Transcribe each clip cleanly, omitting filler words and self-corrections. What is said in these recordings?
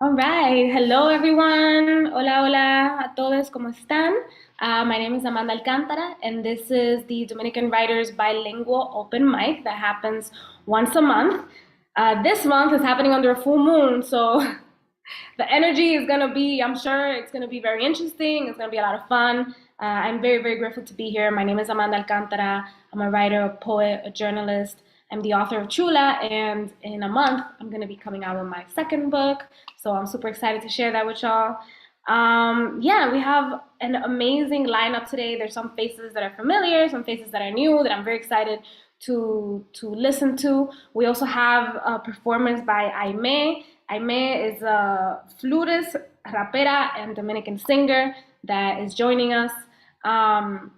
All right. Hello, everyone. Hola, hola a todos. ¿Cómo están? My name is Amanda Alcántara, and this is the Dominican Writers Bilingual Open Mic that happens once a month. This month is happening under a full moon, so the energy is going to be, I'm sure it's going to be very interesting. It's going to be a lot of fun. I'm very, very grateful to be here. My name is Amanda Alcántara. I'm a writer, a poet, a journalist. I'm the author of Chula, and in a month, I'm going to be coming out with my second book. So I'm super excited to share that with y'all. Yeah, we have an amazing lineup today. There's some faces that are familiar, some faces that are new that I'm very excited to listen to. We also have a performance by AIMÉE. AIMÉE is a flutist, rapera, and Dominican singer that is joining us. Um,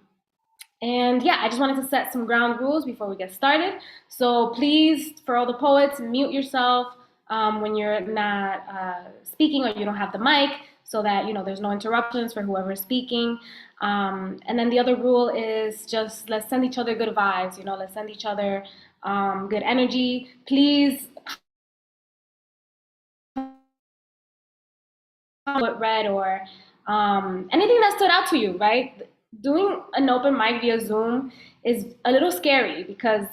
and yeah, I just wanted to set some ground rules before we get started. So please, for all the poets, mute yourself when you're not speaking or you don't have the mic, so that there's no interruptions for whoever's speaking. And then the other rule is just let's send each other good vibes. Let's send each other good energy. Please what read or anything that stood out to you, right? Doing an open mic via Zoom is a little scary because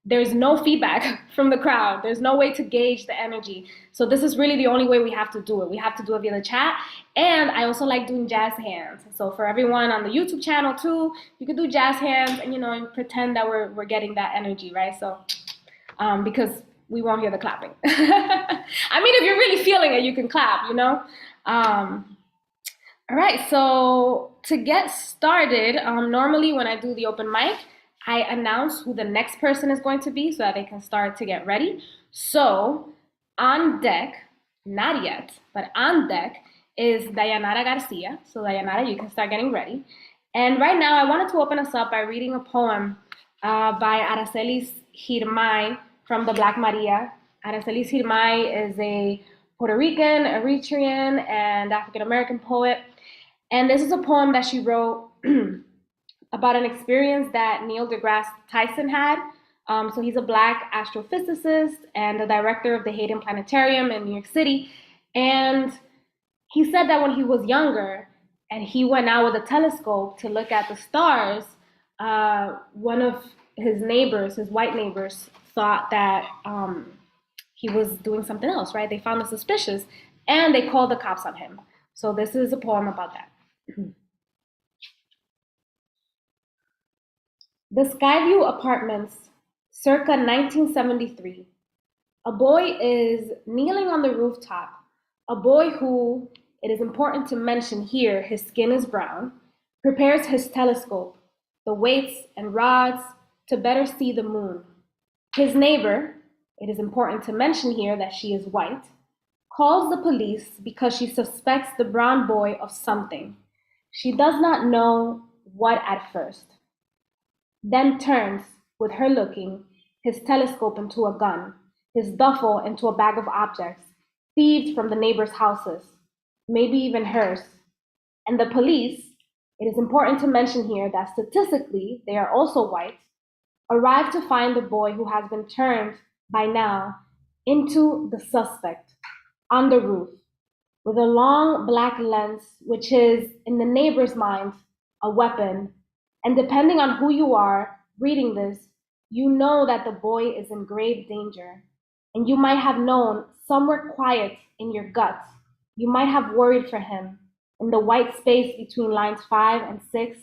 there's no feedback from the crowd. There's no way to gauge the energy. So this is really the only way we have to do it. We have to do it via the chat. And I also like doing jazz hands. So for everyone on the YouTube channel too, you can do jazz hands and and pretend that we're getting that energy, right? So because we won't hear the clapping. I mean, if you're really feeling it, you can clap. Um, all right, so to get started, normally when I do the open mic, I announce who the next person is going to be so that they can start to get ready. So on deck, not yet, but on deck is Dayanara Garcia. So Dayanara, you can start getting ready. And right now I wanted to open us up by reading a poem by Aracelis Girmay from the Black Maria. Aracelis Girmay is a Puerto Rican, Eritrean, and African American poet. And this is a poem that she wrote about an experience that Neil deGrasse Tyson had. So he's a black astrophysicist and the director of the Hayden Planetarium in New York City. And he said that when he was younger and he went out with a telescope to look at the stars, one of his neighbors, his white neighbors, thought that he was doing something else, right? They found it suspicious and they called the cops on him. So this is a poem about that. The Skyview Apartments, circa 1973. A boy is kneeling on the rooftop. A boy who, it is important to mention here, his skin is brown, prepares his telescope, the weights and rods, to better see the moon. His neighbor, it is important to mention here that she is white, calls the police because she suspects the brown boy of something. She does not know what at first. Then turns, with her looking, his telescope into a gun, his duffel into a bag of objects, thieved from the neighbors' houses, maybe even hers. And the police, it is important to mention here that statistically they are also white, arrive to find the boy who has been turned, by now, into the suspect, on the roof, with a long black lens, which is, in the neighbor's mind, a weapon. And depending on who you are reading this, you know that the boy is in grave danger. And you might have known somewhere quiet in your gut, you might have worried for him in the white space between lines 5 and 6,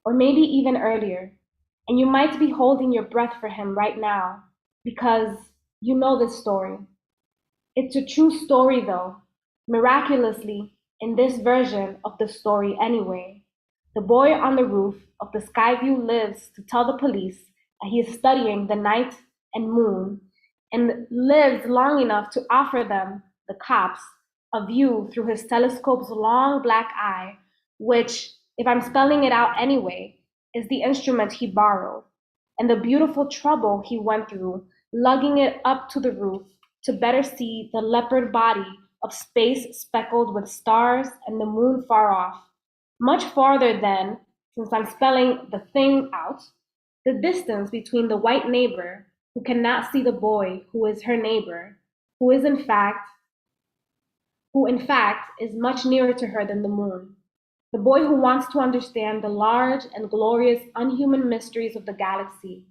or maybe even earlier. And you might be holding your breath for him right now because you know this story. It's a true story, though, miraculously, in this version of the story anyway. The boy on the roof of the Skyview lives to tell the police that he is studying the night and moon, and lives long enough to offer them, the cops, a view through his telescope's long black eye, which, if I'm spelling it out anyway, is the instrument he borrowed, and the beautiful trouble he went through lugging it up to the roof to better see the leopard body of space speckled with stars and the moon far off, much farther than, since I'm spelling the thing out, the distance between the white neighbor who cannot see the boy who is her neighbor, who is in fact who in fact is much nearer to her than the moon. The boy who wants to understand the large and glorious unhuman mysteries of the galaxy.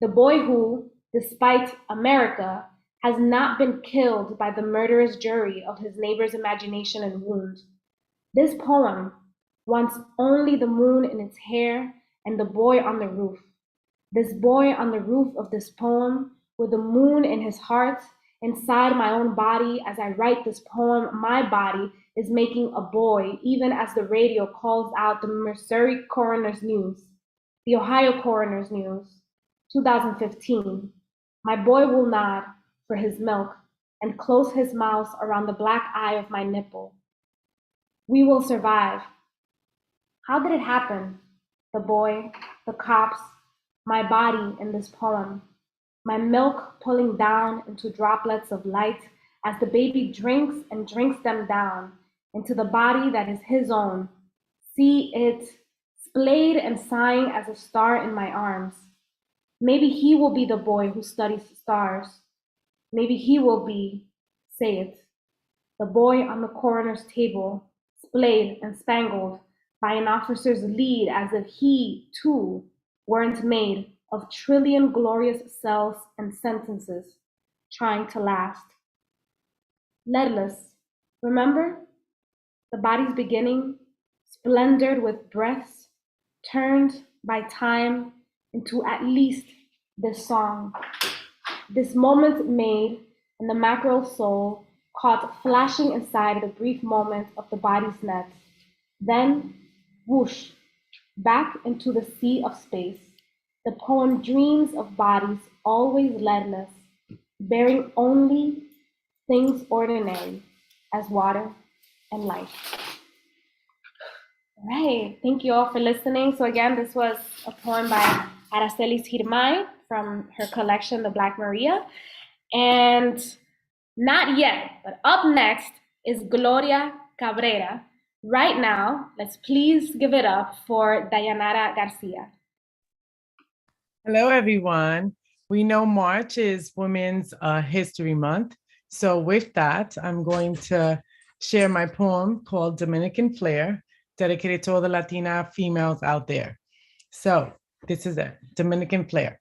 The boy who, despite America, has not been killed by the murderous jury of his neighbor's imagination and wound. This poem wants only the moon in its hair and the boy on the roof. This boy on the roof of this poem, with the moon in his heart, inside my own body, as I write this poem, my body is making a boy, even as the radio calls out the Missouri coroner's news, the Ohio coroner's news, 2015. My boy will nod for his milk and close his mouth around the black eye of my nipple. We will survive. How did it happen? The boy, the cops, my body in this poem, my milk pulling down into droplets of light as the baby drinks and drinks them down into the body that is his own. See it, splayed and sighing as a star in my arms. Maybe he will be the boy who studies stars. Maybe he will be, say it, the boy on the coroner's table, splayed and spangled by an officer's lead as if he, too, weren't made of trillion glorious cells and sentences trying to last. Leadless, remember? The body's beginning, splendored with breaths, turned by time into at least this song. This moment made, and the mackerel soul caught flashing inside the brief moment of the body's net. Then, whoosh, back into the sea of space. The poem dreams of bodies always leadless, bearing only things ordinary as water and light. All right, thank you all for listening. So again, this was a poem by Aracelis Girmay from her collection, The Black Maria. And not yet, but up next is Gloria Cabrera. Right now, let's please give it up for Dayanara Garcia. Hello, everyone. We know March is Women's History Month. So with that, I'm going to share my poem called Dominican Flair, dedicated to all the Latina females out there. So this is it, Dominican Flair.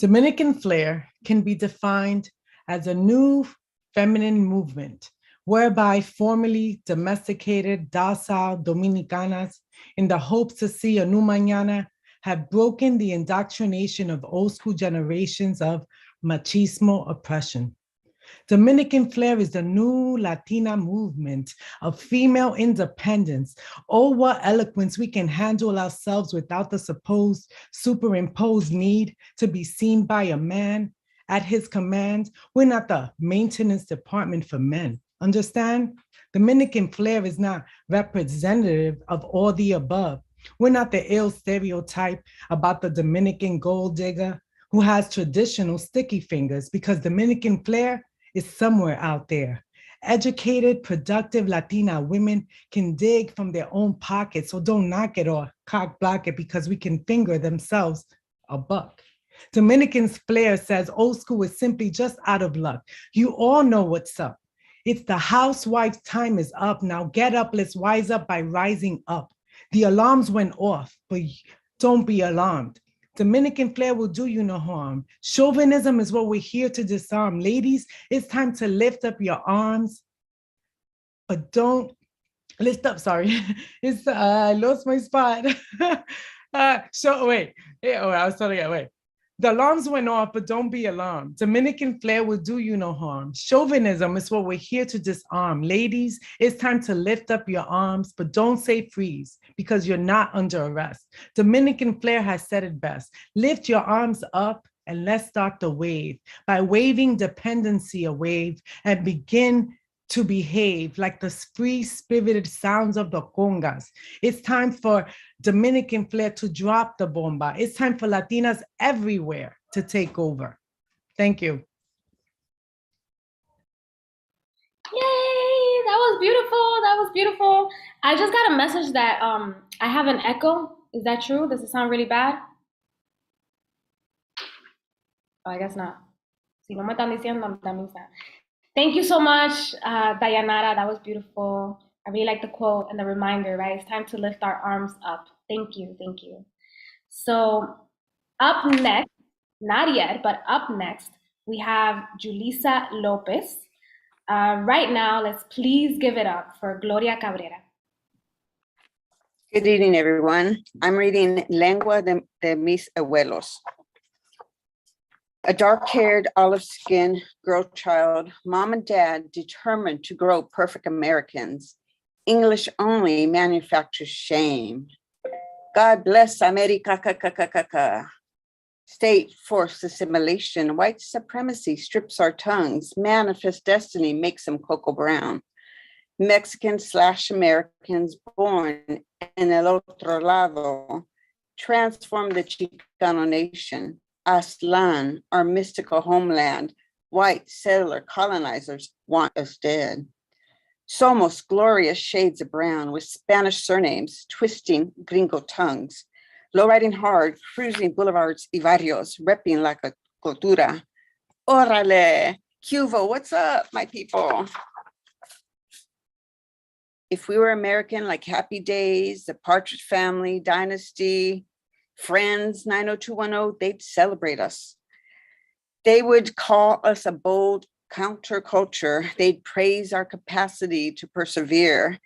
Dominican Flair can be defined as a new feminine movement whereby formerly domesticated, docile Dominicanas in the hopes to see a new mañana have broken the indoctrination of old school generations of machismo oppression. Dominican Flair is the new Latina movement of female independence. Oh, what eloquence we can handle ourselves without the supposed superimposed need to be seen by a man at his command. We're not the maintenance department for men. Understand? Dominican Flair is not representative of all the above. We're not the ill stereotype about the Dominican gold digger who has traditional sticky fingers, because Dominican Flair is somewhere out there. Educated, productive Latina women can dig from their own pockets, so don't knock it or cock block it because we can finger themselves a buck. Dominican's Flair says old school is simply just out of luck. You all know what's up. It's the housewife's time is up. Now get up, let's wise up by rising up. The alarms went off, but don't be alarmed. Dominican Flair will do you no harm. Chauvinism is what we're here to disarm. Ladies, it's time to lift up your arms, but don't lift up, sorry. I lost my spot. I was starting again, wait. The alarms went off, but don't be alarmed. Dominican Flair will do you no harm. Chauvinism is what we're here to disarm. Ladies, it's time to lift up your arms, but don't say freeze because you're not under arrest. Dominican Flair has said it best. Lift your arms up and let's start the wave. By waving dependency a wave and begin to behave like the free-spirited sounds of the congas. It's time for Dominican Flair to drop the bomba. It's time for Latinas everywhere to take over. Thank you. Yay, that was beautiful, that was beautiful. I just got a message that I have an echo. Is that true? Does it sound really bad? Oh, I guess not. Si no me están diciendo, that means that. Thank you so much, Dayanara. That was beautiful. I really like the quote and the reminder, right? It's time to lift our arms up. Thank you, thank you. So up next, not yet, but up next, we have Julissa Lopez. Right now, let's please give it up for Gloria Cabrera. Good evening, everyone. I'm reading Lengua de mis abuelos. A dark-haired, olive-skinned girl child, mom and dad determined to grow perfect Americans. English only manufactures shame. God bless America. State forced assimilation, white supremacy strips our tongues, manifest destiny makes them cocoa brown. Mexican/Americans born in el otro lado transform the Chicano nation. Aztlán, our mystical homeland, white settler colonizers want us dead. Somos glorious shades of brown with Spanish surnames, twisting gringo tongues, low-riding hard, cruising boulevards y barrios, repping like a cultura. Órale, Cuvo, what's up, my people? If we were American, like Happy Days, the Partridge Family, Dynasty, Friends, 90210, they'd celebrate us. They would call us a bold counterculture. They'd praise our capacity to persevere.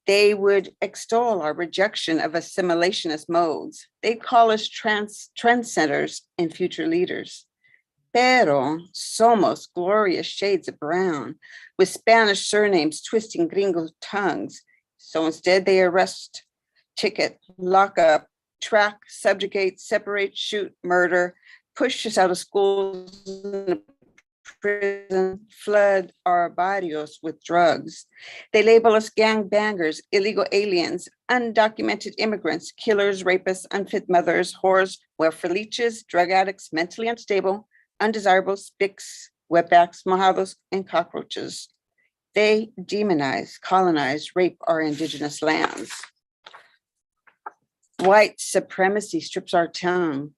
They would extol our rejection of assimilationist modes. They'd call us trendsetters and future leaders. Pero somos glorious shades of brown with Spanish surnames twisting gringo tongues. So instead they arrest, ticket, lock up, track, subjugate, separate, shoot, murder, push us out of schools, prison, flood our barrios with drugs. They label us gangbangers, illegal aliens, undocumented immigrants, killers, rapists, unfit mothers, whores, welfare leeches, drug addicts, mentally unstable, undesirables, spics, wetbacks, mojados, and cockroaches. They demonize, colonize, rape our indigenous lands. White supremacy strips our tongue.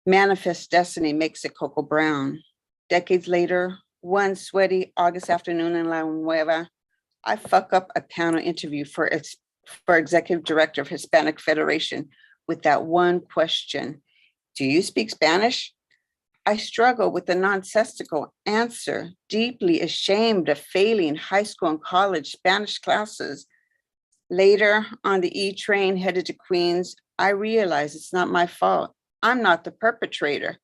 Manifest destiny makes it cocoa brown. Decades later, one sweaty August afternoon in La Nueva, I fuck up a panel interview for executive director of Hispanic Federation with that one question: do you speak Spanish? I struggle with the nonsensical answer, deeply ashamed of failing high school and college Spanish classes. Later, on the E train headed to Queens, I realized it's not my fault. I'm not the perpetrator.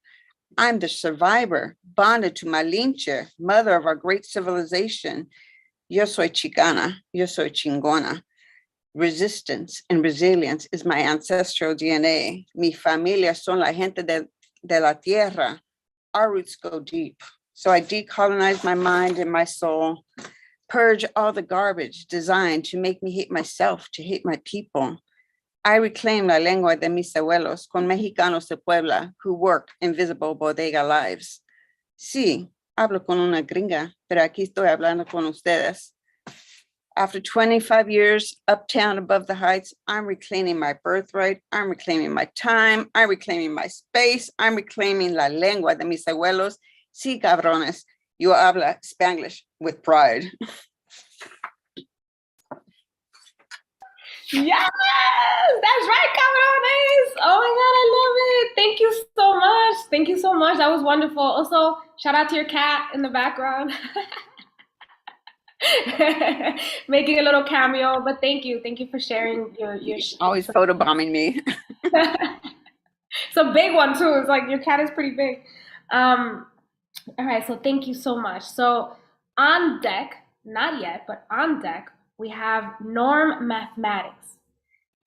I'm the survivor, bonded to Malinche, mother of our great civilization. Yo soy chicana, yo soy chingona. Resistance and resilience is my ancestral DNA. Mi familia son la gente de la tierra. Our roots go deep. So I decolonize my mind and my soul, purge all the garbage designed to make me hate myself, to hate my people. I reclaim la lengua de mis abuelos con mexicanos de Puebla who work invisible bodega lives. Sí, hablo con una gringa, pero aquí estoy hablando con ustedes. After 25 years uptown above the heights, I'm reclaiming my birthright. I'm reclaiming my time. I'm reclaiming my space. I'm reclaiming la lengua de mis abuelos. Sí, cabrones, yo habla Spanglish with pride. Yes, that's right, cabrones. Oh my God, I love it. Thank you so much. Thank you so much. That was wonderful. Also, shout out to your cat in the background. Making a little cameo, but thank you. Thank you for sharing your always photobombing me. It's a big one too. It's like your cat is pretty big. All right, so thank you so much. So on deck, not yet, but on deck, we have Norm Mathematics.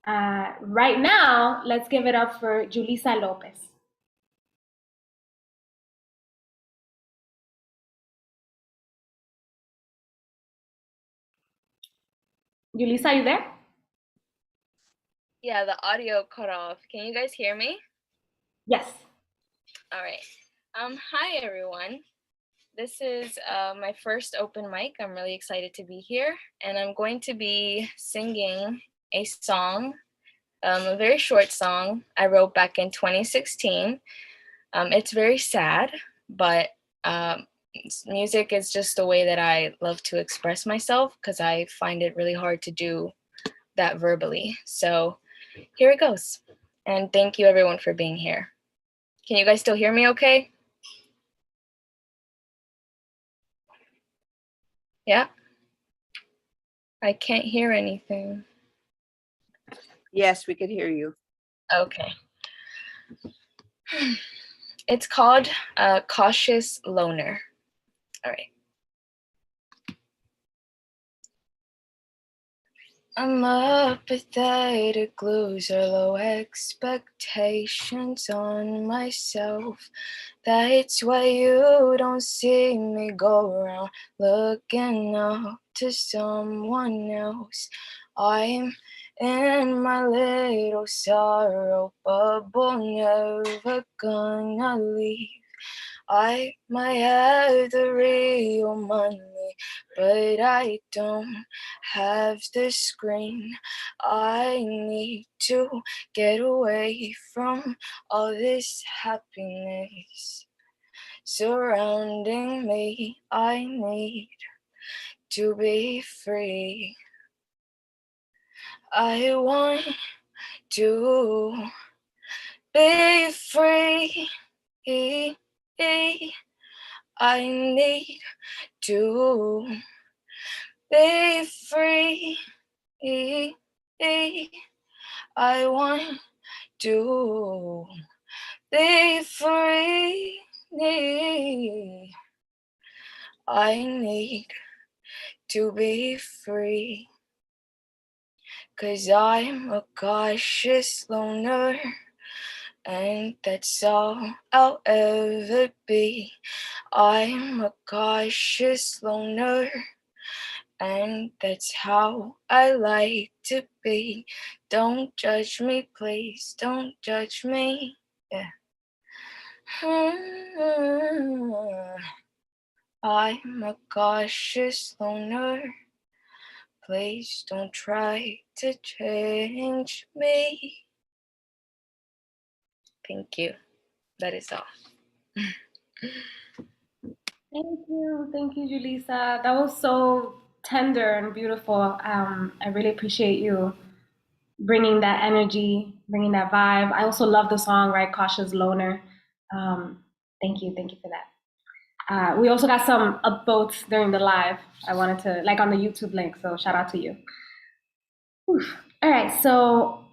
Right now, let's give it up for Julissa Lopez. Julissa, are you there? Yeah, the audio cut off. Can you guys hear me? Yes. All right. Hi, everyone. This is my first open mic. I'm really excited to be here, and I'm going to be singing a song, a very short song I wrote back in 2016. It's very sad, but music is just a way that I love to express myself because I find it really hard to do that verbally. So here it goes. And thank you everyone for being here. Can you guys still hear me okay? Yeah? I can't hear anything. Yes, we could hear you. Okay. It's called Cautious Loner. All right. I'm apathetic loser, low expectations on myself. That's why you don't see me go around looking up to someone else. I'm in my little sorrow bubble, never gonna leave. I might have the real money, but I don't have the screen. I need to get away from all this happiness surrounding me. I need to be free. I want to be free. I need to be free. I want to be free. I need to be free. 'Cause I'm a cautious loner, and that's all I'll ever be. I'm a cautious loner, and that's how I like to be. Don't judge me, please, don't judge me. Yeah. I'm a cautious loner. Please don't try to change me. Thank you. That is all. Thank you, Julissa. That was so tender and beautiful. I really appreciate you bringing that energy, bringing that vibe. I also love the song, right? Cautious Loner. Thank you for that. We also got some upvotes during the live. I wanted to, like on the YouTube link, so shout out to you. Whew. All right, so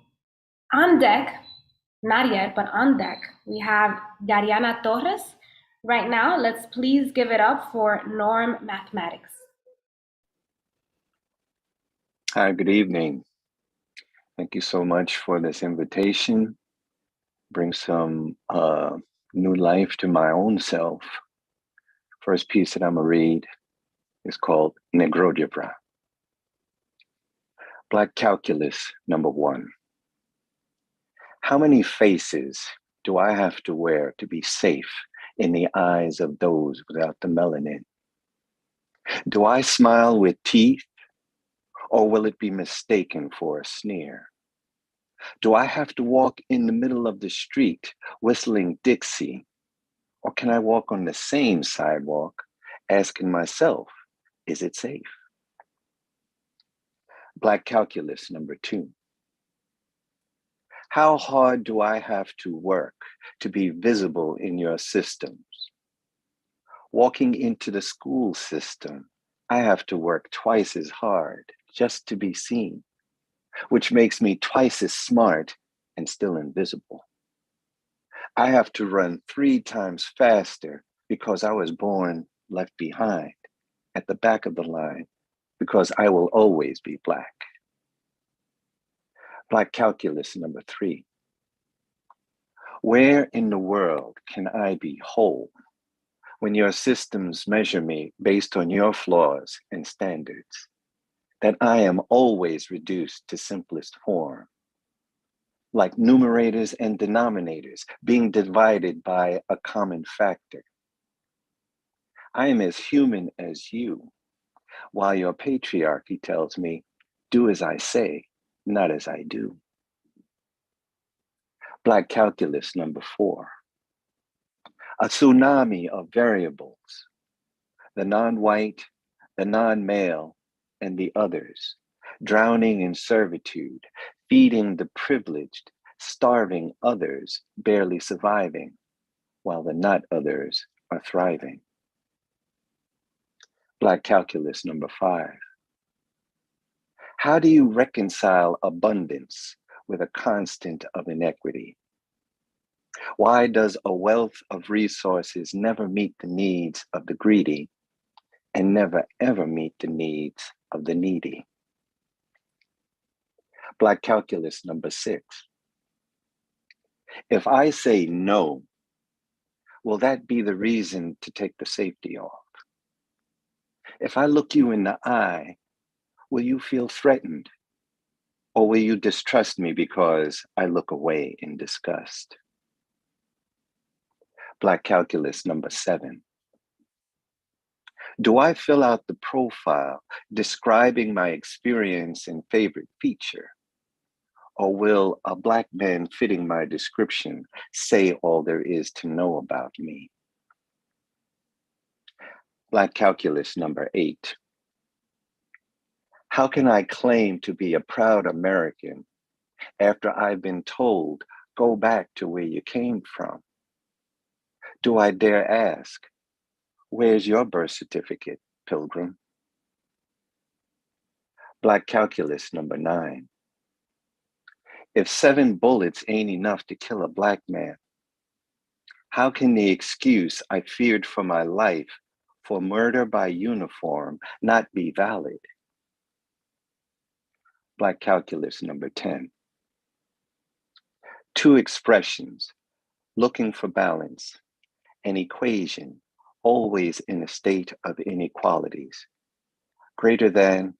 on deck, not yet, but on deck, we have Dariana Torres. Right now, let's please give it up for Norm Mathematics. Hi, good evening. Thank you so much for this invitation. Bring some new life to my own self. First piece that I'm gonna read is called Negrojebra. Black Calculus, number 1. How many faces do I have to wear to be safe in the eyes of those without the melanin? Do I smile with teeth, or will it be mistaken for a sneer? Do I have to walk in the middle of the street whistling Dixie, or can I walk on the same sidewalk asking myself, is it safe? Black Calculus, number 2. How hard do I have to work to be visible in your systems? Walking into the school system, I have to work twice as hard just to be seen, which makes me twice as smart and still invisible. I have to run 3 times faster because I was born left behind at the back of the line because I will always be Black. Black Calculus, number 3. Where in the world can I be whole when your systems measure me based on your flaws and standards, that I am always reduced to simplest form, like numerators and denominators being divided by a common factor? I am as human as you, while your patriarchy tells me, do as I say, not as I do. Black Calculus, number 4. A tsunami of variables, the non-white, the non-male, and the others, drowning in servitude, feeding the privileged, starving others, barely surviving, while the not others are thriving. Black calculus number 5. How do you reconcile abundance with a constant of inequity? Why does a wealth of resources never meet the needs of the greedy and never ever meet the needs of the needy? Black calculus number 6. If I say no, will that be the reason to take the safety off? If I look you in the eye, will you feel threatened? Or will you distrust me because I look away in disgust? Black calculus number 7. Do I fill out the profile describing my experience and favorite feature? Or will a Black man fitting my description say all there is to know about me? Black calculus number 8. How can I claim to be a proud American after I've been told, go back to where you came from? Do I dare ask, where's your birth certificate, pilgrim? Black calculus number 9. If 7 bullets ain't enough to kill a Black man, how can the excuse I feared for my life for murder by uniform not be valid? Black calculus number 10. 2 expressions, looking for balance, an equation, always in a state of inequalities. Greater than,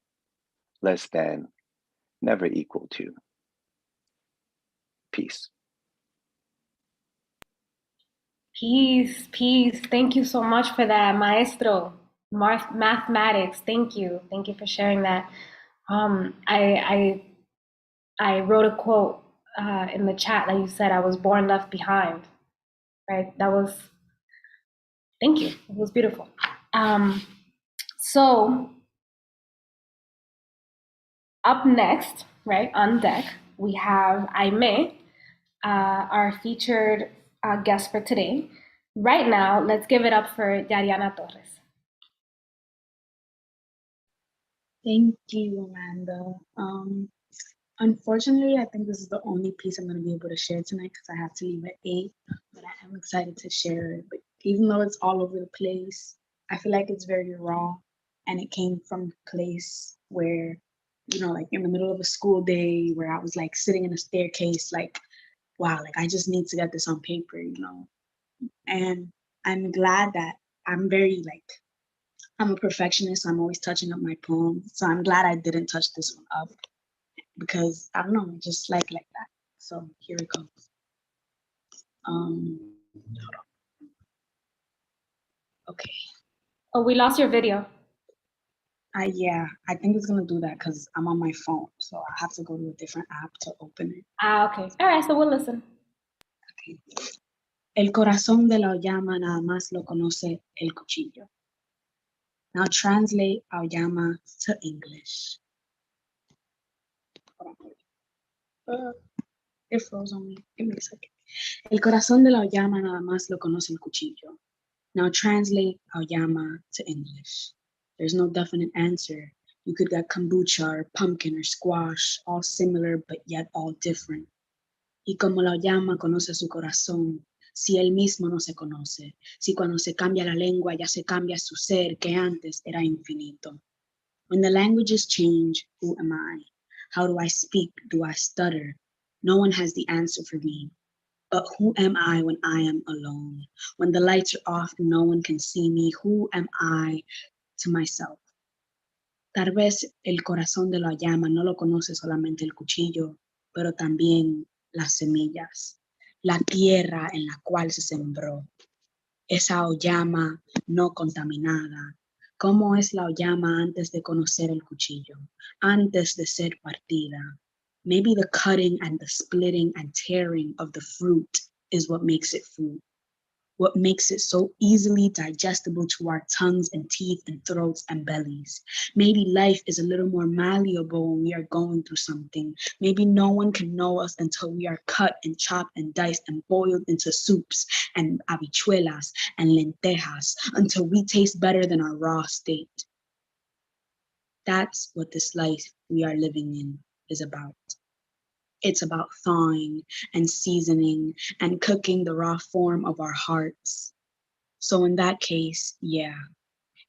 less than, never equal to. Peace. Peace, peace. Thank you so much for that, maestro. Mathematics. Thank you. Thank you for sharing that. I wrote a quote in the chat that you said, I was born left behind. Right? That was, thank you. It was beautiful. So up next, right, on deck, we have AIMÉE, our featured guest for today. Right now, let's give it up for Dariana Torres. Thank you, Amanda. Unfortunately, I think this is the only piece I'm going to be able to share tonight because I have to leave at 8, but I am excited to share it. But even though it's all over the place, I feel like it's very raw, and it came from a place where, you know, like in the middle of a school day where I was like sitting in a staircase, like, wow, like I just need to get this on paper, you know? And I'm glad that I'm a perfectionist, so I'm always touching up my poems. So I'm glad I didn't touch this one up because I don't know, I just like that. So here it goes. Hold on. Okay. Oh, we lost your video. Yeah, I think it's gonna do that because I'm on my phone, so I have to go to a different app to open it. Okay. All right, so we'll listen. Okay. El corazón de la llama nada más lo conoce el cuchillo. Now translate auyama to English. It froze on me. Give me a second. El corazón de la auyama nada más lo conoce el cuchillo. Now translate auyama to English. There's no definite answer. You could get kombucha or pumpkin or squash, all similar but yet all different. Y como la auyama conoce su corazón, si él mismo no se conoce, si cuando se cambia la lengua ya se cambia su ser que antes era infinito. When the languages change, who am I? How do I speak? Do I stutter? No one has the answer for me. But who am I when I am alone? When the lights are off, no one can see me. Who am I to myself? Tal vez el corazón de la llama no lo conoce solamente el cuchillo, pero también las semillas, la tierra en la cual se sembró. Esa llama no contaminada. ¿Cómo es la llama antes de conocer el cuchillo? Antes de ser partida. Maybe the cutting and the splitting and tearing of the fruit is what makes it fruit. what makes it so easily digestible to our tongues and teeth and throats and bellies. Maybe life is a little more malleable when we are going through something. Maybe no one can know us until we are cut and chopped and diced and boiled into soups and habichuelas and lentejas until we taste better than our raw state. That's what this life we are living in is about. It's about thawing and seasoning and cooking the raw form of our hearts. So in that case, yeah,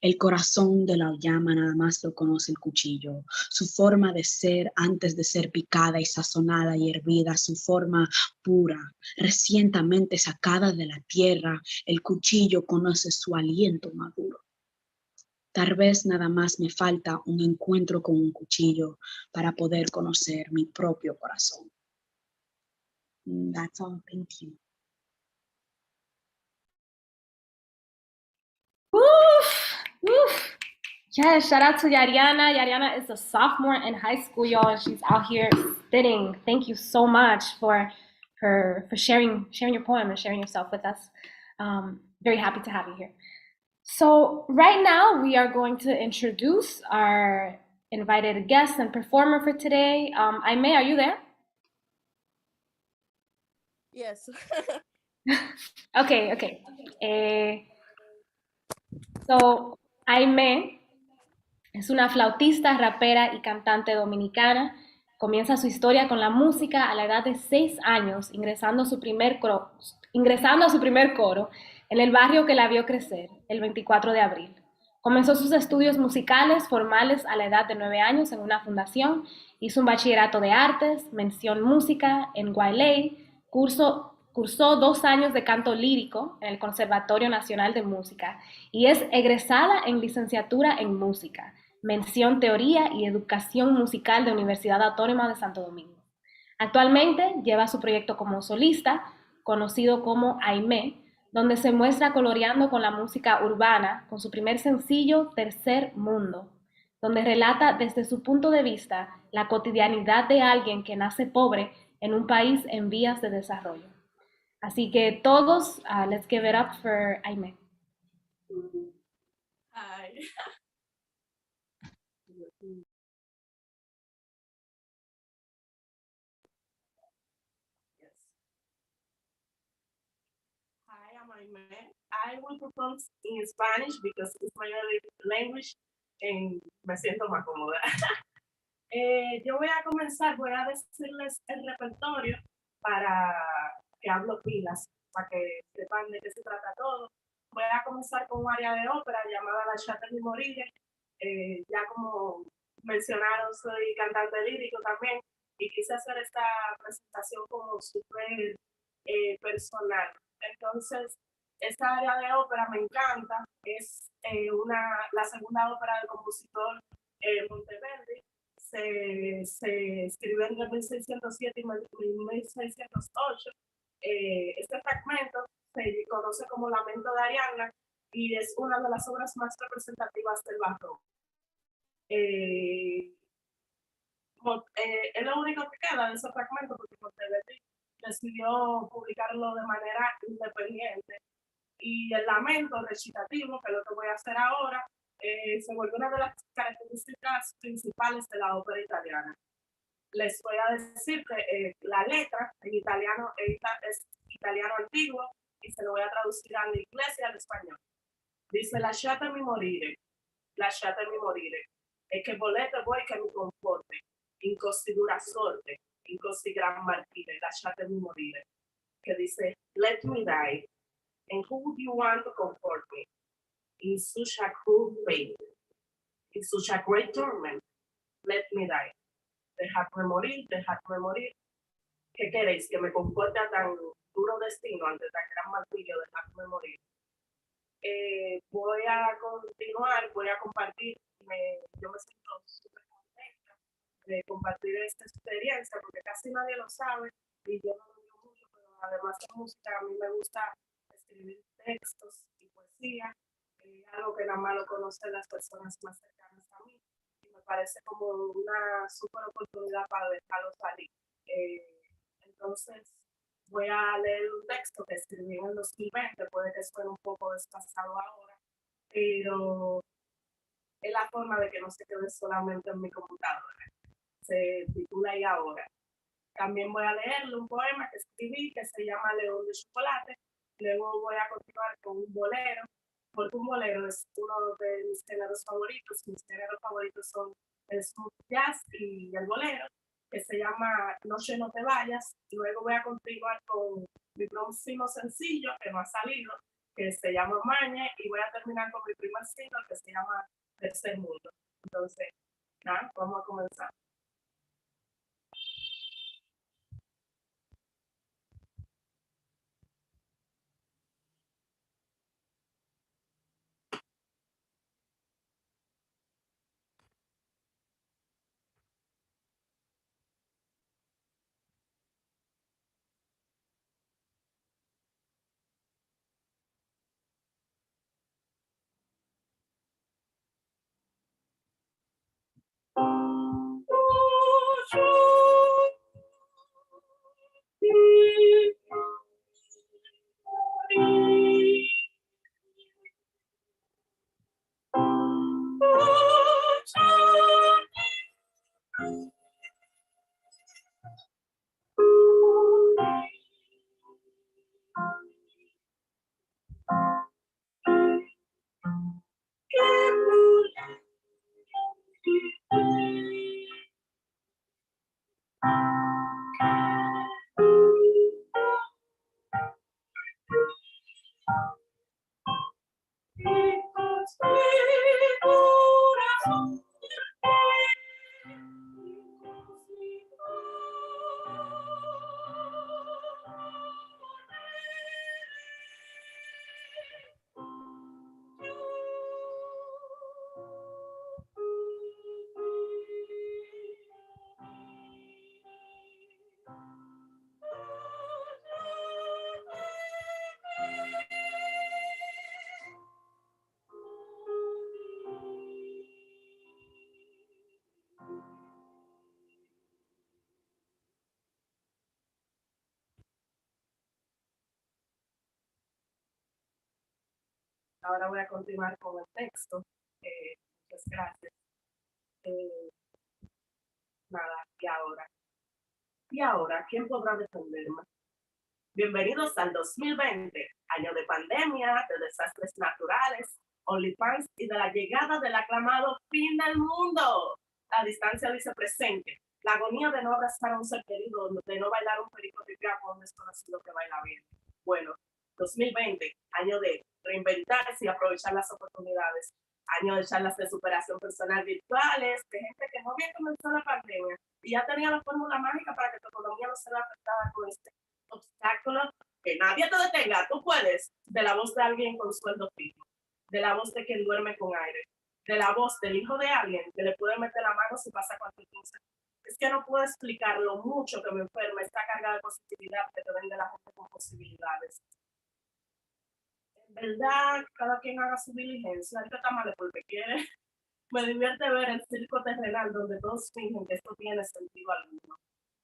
el corazón de la llama nada más lo conoce el cuchillo. Su forma de ser antes de ser picada y sazonada y hervida, su forma pura, recientemente sacada de la tierra, el cuchillo conoce su aliento maduro. Tal vez nada más me falta un encuentro con un cuchillo para poder conocer mi propio corazón. That's all. Thank you. Woof, woof. Yes, shout out to Dariana. Dariana is a sophomore in high school, y'all, and she's out here spitting. Thank you so much for sharing your poem and sharing yourself with us. Very happy to have you here. So right now we are going to introduce our invited guest and performer for today. AIMÉE, are you there? Yes. Okay. So AIMÉE es una flautista, rapera y cantante dominicana. Comienza su historia con la música a la edad de 6 años, ingresando a su primer coro en el barrio que la vio crecer, el 24 de abril. Comenzó sus estudios musicales formales a la edad de 9 años en una fundación, hizo un bachillerato de artes, mención música en Gualey, cursó 2 años de canto lírico en el Conservatorio Nacional de Música y es egresada en licenciatura en música, mención teoría y educación musical de Universidad Autónoma de Santo Domingo. Actualmente lleva su proyecto como solista, conocido como AIMÉE, donde se muestra coloreando con la música urbana con su primer sencillo Tercer Mundo, donde relata desde su punto de vista la cotidianidad de alguien que nace pobre en un país en vías de desarrollo. Así que todos, let's give it up for AIMÉE. Hi. Yes. Hi, I'm AIMÉE. I will perform in Spanish because it's my language and me siento más cómoda. Yo voy a comenzar, voy a decirles el repertorio para que hablo pilas, para que sepan de qué se trata todo. Voy a comenzar con un área de ópera llamada La Chata di Morire. Ya como mencionaron, soy cantante lírico también y quise hacer esta presentación como súper personal. Entonces, esta área de ópera me encanta, es la segunda ópera del compositor Monteverdi. Se escribió entre 1607 y 1608. Este fragmento se conoce como Lamento de Ariana y es una de las obras más representativas del barroco. Es lo único que queda de ese fragmento porque Monteverdi decidió publicarlo de manera independiente. Y el lamento recitativo, que es lo que voy a hacer ahora, se vuelve una de las características principales de la ópera italiana. Les voy a decir que la letra en italiano es italiano antiguo y se lo voy a traducir al inglés y al español. Dice: lasciatemi morire, e che volete voi che mi conforte, in costi dura sorte, in costi gran martire, lasciatemi morire. Que dice: let me die, and who would you want to comfort me? In such a cruel fate, in such a great torment, let me die. Dejadme morir. ¿Qué queréis? Que me conforte a tan duro destino ante tan gran martirio, dejadme morir. Voy a continuar, voy a compartir, yo me siento súper contenta de compartir esta experiencia porque casi nadie lo sabe y yo no lo digo mucho, pero además de música a mí me gusta escribir textos y poesía, algo que nada más lo conocen las personas más cercanas a mí y me parece como una súper oportunidad para dejarlo salir. Entonces voy a leer un texto que escribí en el 2020, puede que suene un poco desfasado ahora, pero es la forma de que no se quede solamente en mi computadora. Se titula Y ahora. También voy a leerle un poema que escribí que se llama León de Chocolate. Luego voy a continuar con un bolero, porque un bolero es uno de mis géneros favoritos. Mis géneros favoritos son el smooth jazz y el bolero, que se llama Noche no te vayas. Y luego voy a continuar con mi próximo sencillo, que no ha salido, que se llama Mañe, y voy a terminar con mi primer single, que se llama Tercer Mundo. Entonces, nada, vamos a comenzar. Ahora voy a continuar con el texto. Muchas gracias. Nada, y ahora. ¿Y ahora quién podrá defenderme? Bienvenidos al 2020, año de pandemia, de desastres naturales, OnlyFans y de la llegada del aclamado fin del mundo. La distancia dice presente. La agonía de no abrazar a un ser querido, de no bailar un perico ripiado con un desconocido que baila bien. Bueno, 2020, año de reinventarse y aprovechar las oportunidades. Año de charlas de superación personal virtuales, de gente que no había comenzado la pandemia y ya tenía la fórmula mágica para que tu economía no se vea afectada con este obstáculo. Que nadie te detenga, tú puedes. De la voz de alguien con sueldo fijo, de la voz de quien duerme con aire, de la voz del hijo de alguien que le puede meter la mano si pasa cualquier cosa. Es que no puedo explicar lo mucho que me enferma esta carga de positividad que te vende la gente con posibilidades. En verdad, cada quien haga su diligencia, hay que tomarle porque quiere. Me divierte ver el circo terrenal donde todos fingen que esto tiene sentido alguno,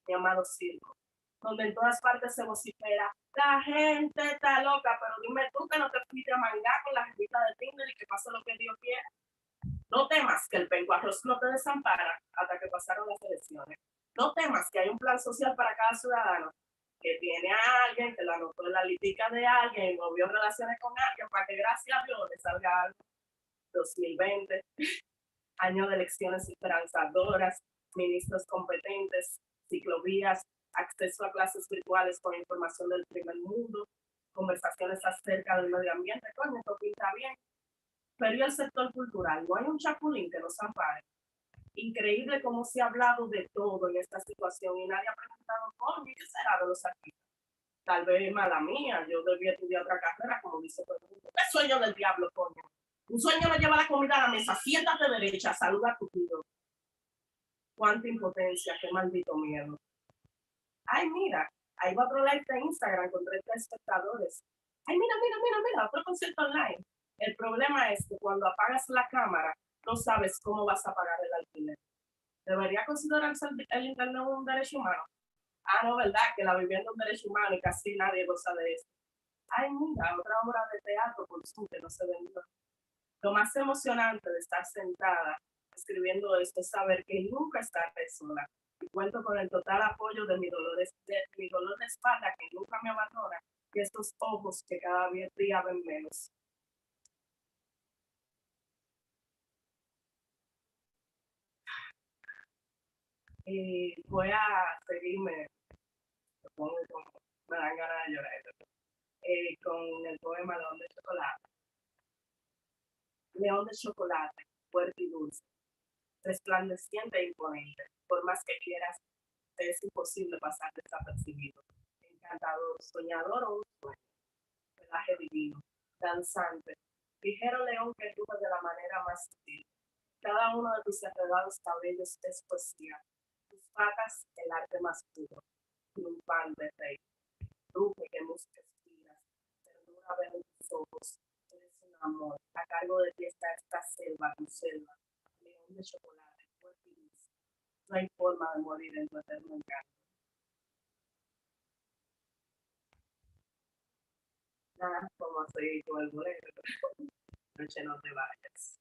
mi amado circo, donde en todas partes se vocifera, la gente está loca, pero dime tú que no te fuiste a mangar con la jevita de Tinder y que pase lo que Dios quiera. No temas que el penco arroz no te desampara hasta que pasaron las elecciones. No temas que hay un plan social para cada ciudadano, que tiene a alguien, que lo anotó en la litica de alguien, movió relaciones con alguien para que gracias a Dios le salga algo. 2020, año de elecciones esperanzadoras, ministros competentes, ciclovías, acceso a clases virtuales con información del primer mundo, conversaciones acerca del medio ambiente, coño, esto pinta bien. Pero ¿y el sector cultural? No hay un chapulín que nos ampare. Increíble cómo se ha hablado de todo en esta situación y nadie ha preguntado, coño, ¿qué será de los artistas? Tal vez mala mía, yo debí estudiar otra carrera, como dice todo el mundo. ¿Qué sueño del diablo, coño? Un sueño me lleva la comida a la mesa, siéntate derecha, saluda a tu tío. Cuánta impotencia, qué maldito miedo. Ay, mira, ahí va otro live de Instagram con 30 espectadores. Ay, mira, otro concierto online. El problema es que cuando apagas la cámara, no sabes cómo vas a pagar el alquiler. ¿Debería considerarse el internet un derecho humano? Ah, no, ¿verdad? Que la vivienda es un derecho humano y casi nadie goza de eso. Ay, mira, otra obra de teatro por Zoom que no se vendió. Lo más emocionante de estar sentada escribiendo esto es saber que nunca estaré sola. Y cuento con el total apoyo de mi dolor de espalda que nunca me abandona y estos ojos que cada día ven menos. Voy a seguirme, me dan ganas de llorar, con el poema León de Chocolate. León de chocolate, fuerte y dulce, resplandeciente e imponente. Por más que quieras, te es imposible pasar desapercibido. Encantador, soñador o un sueño, pelaje divino, danzante, ligero león que ruge de la manera más sutil. Cada uno de tus enredados cabellos es poesía, tus patas el arte más puro, triunfante rey, ruge que música inspiras, ternura ver en tus ojos, eres un amor, a cargo de ti está esta selva, tu selva, león de chocolate, fuerte y dulce. No hay forma de morir en tu eterno encanto. Nada, vamos a seguir con el bolero. Noche no te vayas.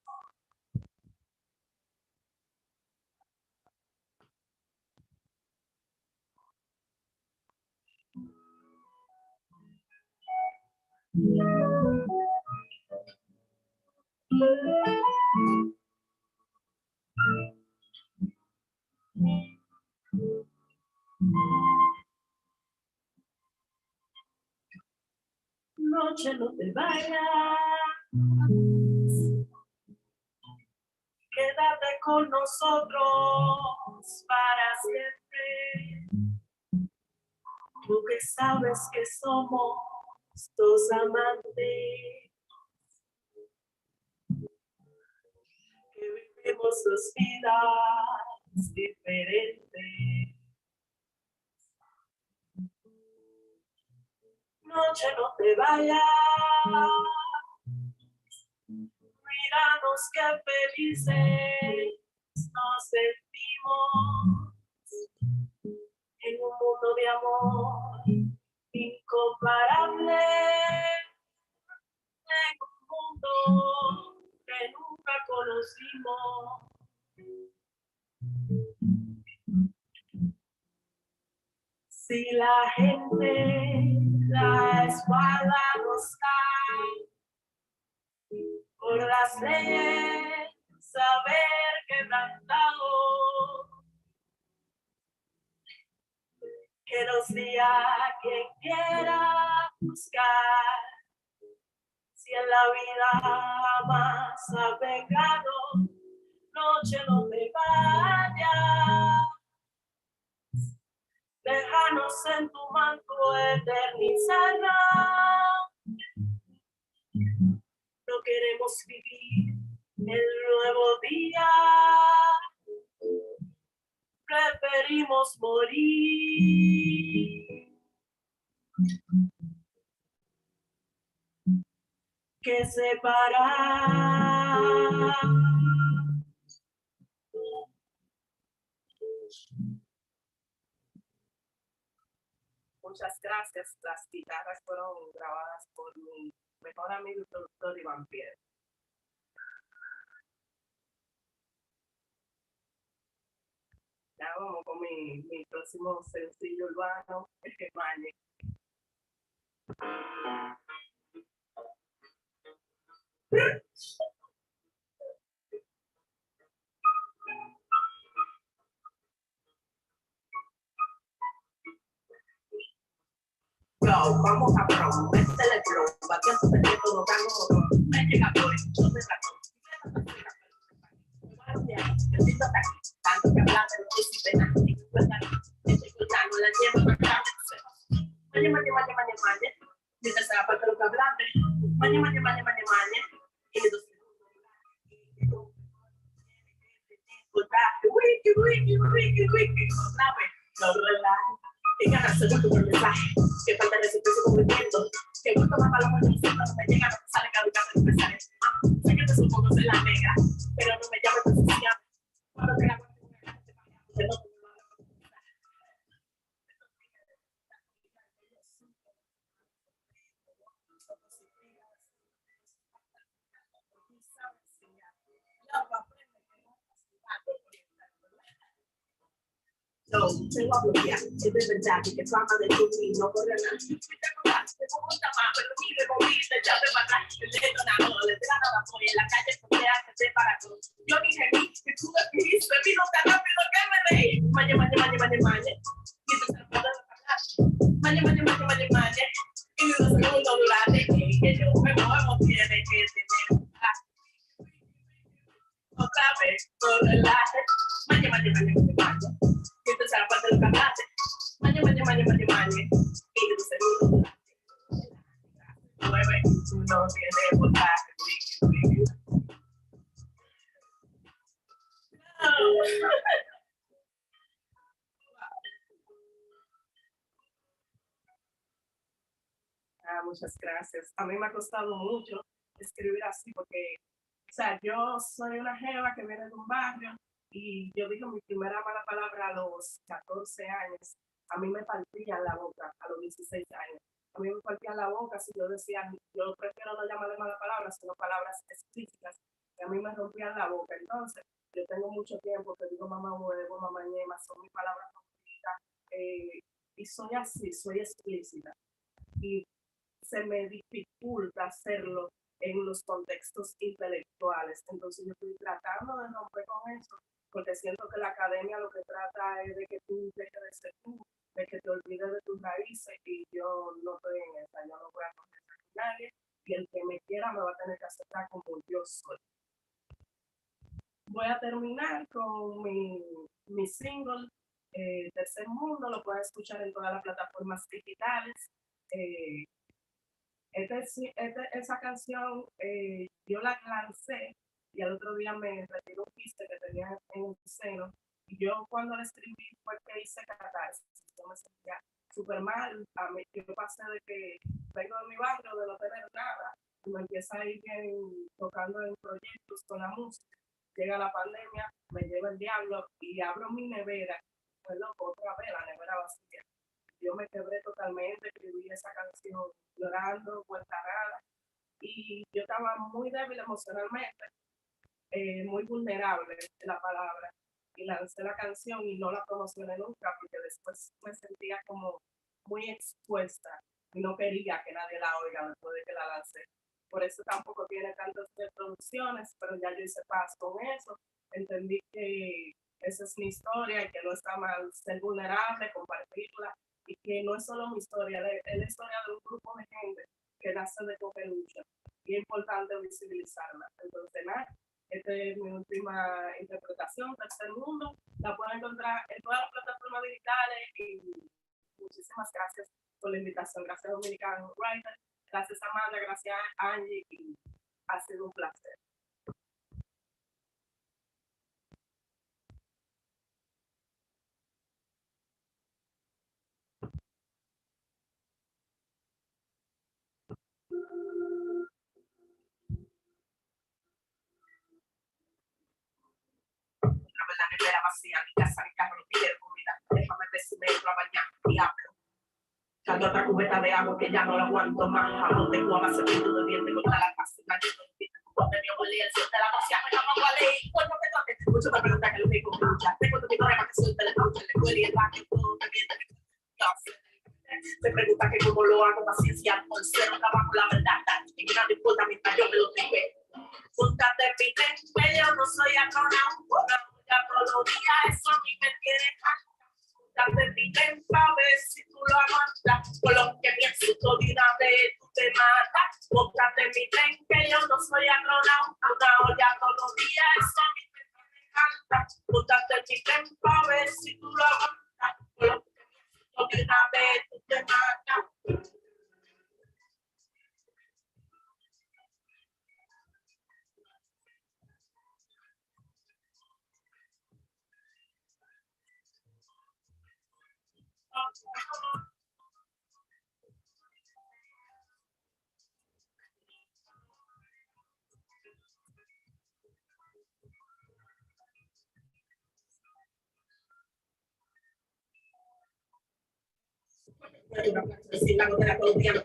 Noche no te vayas, quédate con nosotros para siempre. Tú que sabes que somos dos amantes, que vivimos dos vidas diferentes. Noche no te vayas, míranos qué felices nos sentimos en un mundo de amor incomparable, en un mundo que nunca conocimos. Si la gente la espalda nos cae por las leyes, saber quebrantado, que nos diga quien quiera buscar, si en la vida más ha pecado, noche no te vayas. Déjanos en tu manto eternizarla. No queremos vivir el nuevo día. Preferimos morir que separar. Muchas gracias. Las guitarras fueron grabadas por mi mejor amigo y productor Iván Pierre. Ya vamos con mi próximo sencillo urbano, Mañe. Vamos a probar, este es el flow, batiendo el todo rango, me llega por el no me rato. Buenos días, yo siento hasta aquí, tanto que hablar de lo que sí pena, y cuenta, estoy escuchando la nieve más grande, mañe, dice esa parte de lo que hablaste, mañe, y de 2 segundos, wiki, no relajes. Y ganarse gusto por mensaje, que falta de resistencia con movimiento, que gusto más para los buenos, no me llega, no me sale caducando en mensaje. Sé que te supongo ser la negra, pero no me llames presencial. Cuando te la cuento, No, tengo a bloquear, es de verdad que tu ama de tu no corre nada. Me gusta más, pero ni me moví, te echaste para atrás. El detonador, le pegando la polla en la calle, porque hace para todo. Yo dije, que tú me dijiste, vino tan rápido que me reí. Mañe, mañe, mañe, mañe, mañe. Y tú se lo puedes hablar. Mañe, mañe, mañe, mañe, mañe. Y de un segundo durante que yo me muevo, tiene que tener otra vez, por relaje. Mañe, mañe, mañe, mañe, mañe. Y tú se la parte del cantante. Mañe, mañe, mañe, mañe, mañe. Y de un segundo mueve, tú no tienes voltaje. Muchas gracias. A mí me ha costado mucho escribir así porque, o sea, yo soy una jeva que viene de un barrio y yo digo mi primera mala palabra a los 14 años. A mí me partían la boca a los 16 años. A mí me partían la boca si yo decía, yo prefiero no llamarle mala palabra, sino palabras explícitas. Y a mí me rompían la boca. Entonces, yo tengo mucho tiempo que digo mamá huevo, mamá ñema, son mis palabras favoritas. Y soy así, soy explícita. Y se me dificulta hacerlo en los contextos intelectuales. Entonces yo estoy tratando de romper con eso, porque siento que la academia lo que trata es de que tú dejes de ser tú, de que te olvides de tus raíces, y yo no estoy en esa, yo no voy a conocer a nadie, y el que me quiera me va a tener que aceptar como yo soy. Voy a terminar con mi single, Tercer Mundo, lo pueden escuchar en todas las plataformas digitales. Esa canción yo la lancé y al otro día me retiró un quiste que tenía en el seno, y yo cuando la escribí fue que hice catarsis. Yo me sentía súper mal. Yo pasé de que vengo de mi barrio, de no tener nada, y me empieza a ir bien tocando en proyectos con la música. Llega la pandemia, me lleva el diablo y abro mi nevera, pues loco, otra vez la nevera vacía. Yo me quebré totalmente, escribí esa canción llorando, vuelta nada, y yo estaba muy débil emocionalmente, muy vulnerable de la palabra, y lancé la canción y no la promocioné nunca porque después me sentía como muy expuesta y no quería que nadie la oiga después de que la lancé. Por eso tampoco tiene tantas reproducciones, pero ya yo hice paz con eso, entendí que esa es mi historia y que no está mal ser vulnerable, compartirla, y que no es solo mi historia, es la historia de un grupo de gente que nace de copelucha, y es importante visibilizarla. Entonces, nada, esta es mi última interpretación, Tercer Mundo. La pueden encontrar en todas las plataformas digitales, y muchísimas gracias por la invitación. Gracias, Dominican Writer. Gracias, Amanda. Gracias, Angie. Y ha sido un placer. La nevera vacía, mi casa, mi carro, no quiero comida. Déjame decirme a bañar, diablo. Tanto otra cubeta de agua que ya no la aguanto más. Jamón de guava, cepillo de dientes contra la casa. Un año de mi abuela, el cielo de la vacía, me llamo Gualey. Cuerpo que toque, mucho me pregunta que lo único que escucha. Tengo tu historia para que suelte la noche, le cuele y el baño, todo te miente. Me pregunta que cómo lo hago, paciencia, por cero trabajo, la verdad. Y que no te importa mientras yo me lo tripe. Júntate, pite, que yo no soy astronauta. Ya todos los días eso a mí me tiene júntate, pite, pa' ver si tú lo aguantas. Con lo que pienso, todo de una vez tú te matas. Júntate, pite, que yo no soy astronauta. Una olla todos los días eso a mí me tiene júntate, pite, pa' ver si tú lo aguantas. Con lo que pienso, todo de una vez tú te matas. Una planta de la colombiana,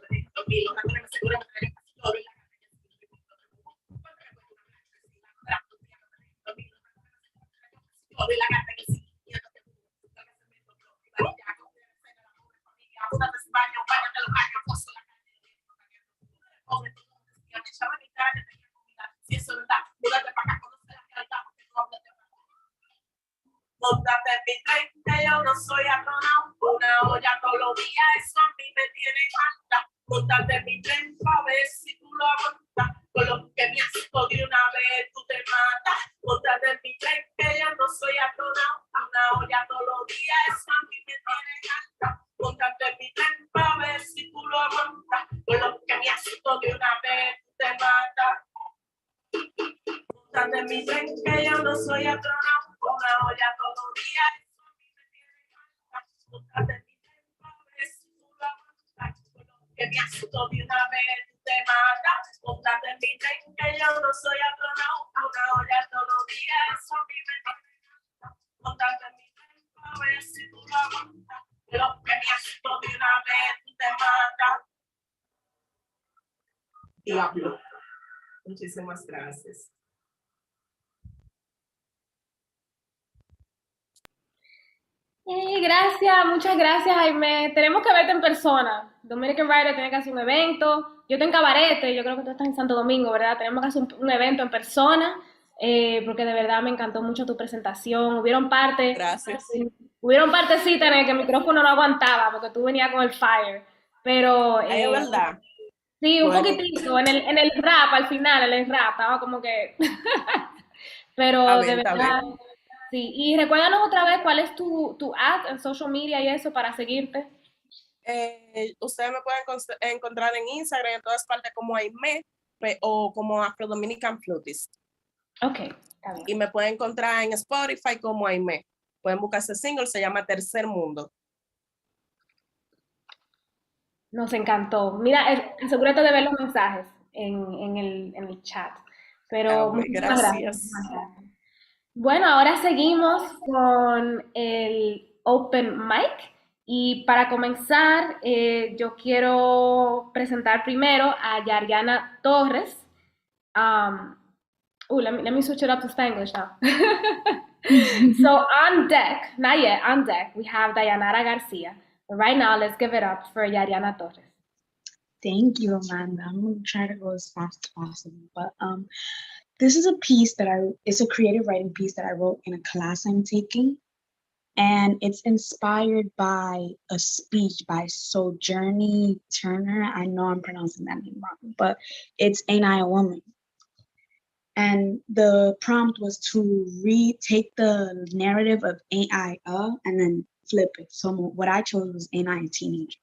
Móntate en mi tren, que yo no soy atronado. Una olla todos los días, eso a mí me tiene harta. Móntate en mi tren, pa' ver si tú lo aguantas. Con lo que me asusto de una vez, tú te matas. Móntate en mi tren, que yo no soy atronado. Una olla todos los días, eso a mí me tiene harta. Móntate en mi tren, pa' ver si tú lo aguantas. Con lo que me asusto de una vez, tú te matas. Móntate en mi tren, que yo no soy atronado. Una olla todos los días, eso a mí me tiene harta. Móntate en mi tren, pa' ver si tú lo aguantas. Con lo que me asusto de una vez, tú te matas. Móntate en mi tren, que yo no soy atronado. Una olla todos los días, eso a mí me tiene harta. Móntate en mi tren, pa' ver si tú lo aguantas. Con lo que me asusto de una vez, tú te matas. Diablo. Muchísimas gracias. Gracias, muchas gracias, AIMÉE. Tenemos que verte en persona. Dominican Writer tiene que hacer un evento. Yo estoy en Cabarete, yo creo que tú estás en Santo Domingo, ¿verdad? Tenemos que hacer un evento en persona, porque de verdad me encantó mucho tu presentación. Hubieron partecitas en el que el micrófono no aguantaba, porque tú venías con el fire. Pero Es verdad. sí, un Bueno. poquitito. En el rap, al final, en el rap, estaba como que. Pero Está bien, de está verdad. bien. Sí, y recuérdanos otra vez cuál es tu ad en social media y eso para seguirte. Ustedes me pueden encontrar en Instagram en todas partes como AIMÉE o como Afro-Dominican Flutist. Ok, está bien. Y me pueden encontrar en Spotify como AIMÉE. Pueden buscar ese single, se llama Tercer Mundo. Nos encantó. Mira, asegúrate de ver los mensajes en el chat. Pero Ok, muchísimas gracias. muchísimas gracias. Bueno, ahora seguimos con el open mic. Y para comenzar, yo quiero presentar primero a Dariana Torres. Let me switch it up to Spanglish now. So on deck, not yet, on deck, we have Dayanara Garcia. But right now, let's give it up for Dariana Torres. Thank you, Amanda. I'm gonna try to go as fast as possible. But this is a piece it's a creative writing piece that I wrote in a class I'm taking. And it's inspired by a speech by Sojourner Turner. I know I'm pronouncing that name wrong, but it's Ain't I a Woman? And the prompt was to take the narrative of Ain't I a, and then flip it. So what I chose was Ain't I a Teenager?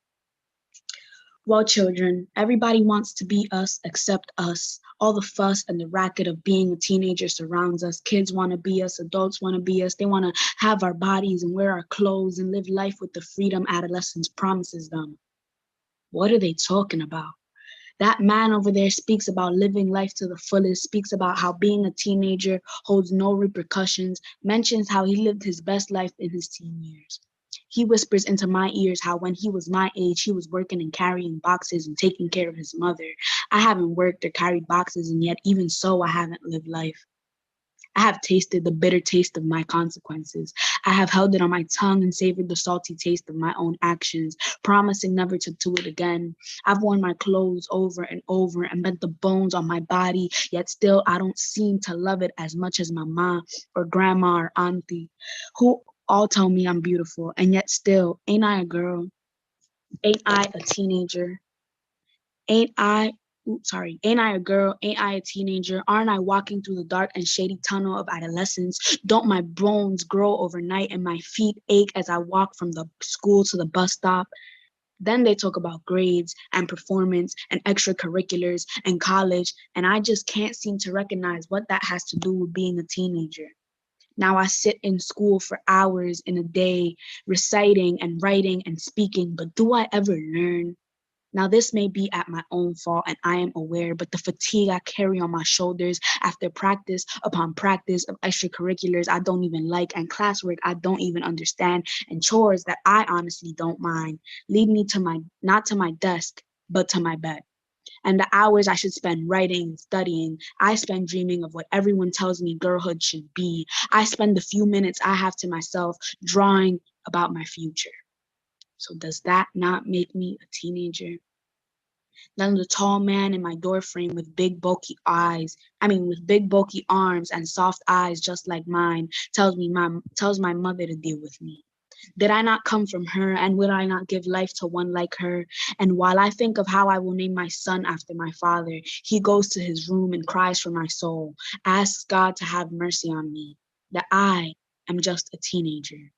Well, children, everybody wants to be us except us. All the fuss and the racket of being a teenager surrounds us. Kids want to be us, adults want to be us. They want to have our bodies and wear our clothes and live life with the freedom adolescence promises them. What are they talking about? That man over there speaks about living life to the fullest, speaks about how being a teenager holds no repercussions, mentions how he lived his best life in his teen years. He whispers into my ears how when he was my age, he was working and carrying boxes and taking care of his mother. I haven't worked or carried boxes, and yet even so, I haven't lived life. I have tasted the bitter taste of my consequences. I have held it on my tongue and savored the salty taste of my own actions, promising never to do it again. I've worn my clothes over and over and bent the bones on my body, yet still I don't seem to love it as much as my mom or grandma or auntie, who all tell me I'm beautiful, and yet still, ain't I a girl? Ain't I a teenager? Ain't I a girl? Ain't I a teenager? Aren't I walking through the dark and shady tunnel of adolescence? Don't my bones grow overnight and my feet ache as I walk from the school to the bus stop? Then they talk about grades and performance and extracurriculars and college, and I just can't seem to recognize what that has to do with being a teenager. Now I sit in school for hours in a day, reciting and writing and speaking, but do I ever learn? Now this may be at my own fault and I am aware, but the fatigue I carry on my shoulders after practice upon practice of extracurriculars I don't even like and classwork I don't even understand and chores that I honestly don't mind lead me to not to my desk, but to my bed. And the hours I should spend writing, studying, I spend dreaming of what everyone tells me girlhood should be. I spend the few minutes I have to myself drawing about my future. So does that not make me a teenager? Then the tall man in my doorframe with big bulky arms and soft eyes just like mine tells my mother to deal with me. Did I not come from her, and will I not give life to one like her? And while I think of how I will name my son after my father, he goes to his room and cries for my soul, asks God to have mercy on me, that I am just a teenager.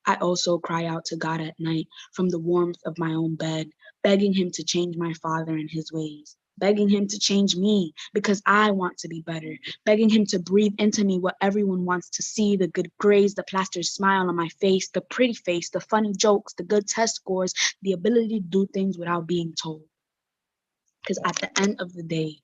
I also cry out to God at night from the warmth of my own bed, begging him to change my father and his ways, begging him to change me because I want to be better, begging him to breathe into me what everyone wants to see, the good grades, the plastered smile on my face, the pretty face, the funny jokes, the good test scores, the ability to do things without being told. Because at the end of the day,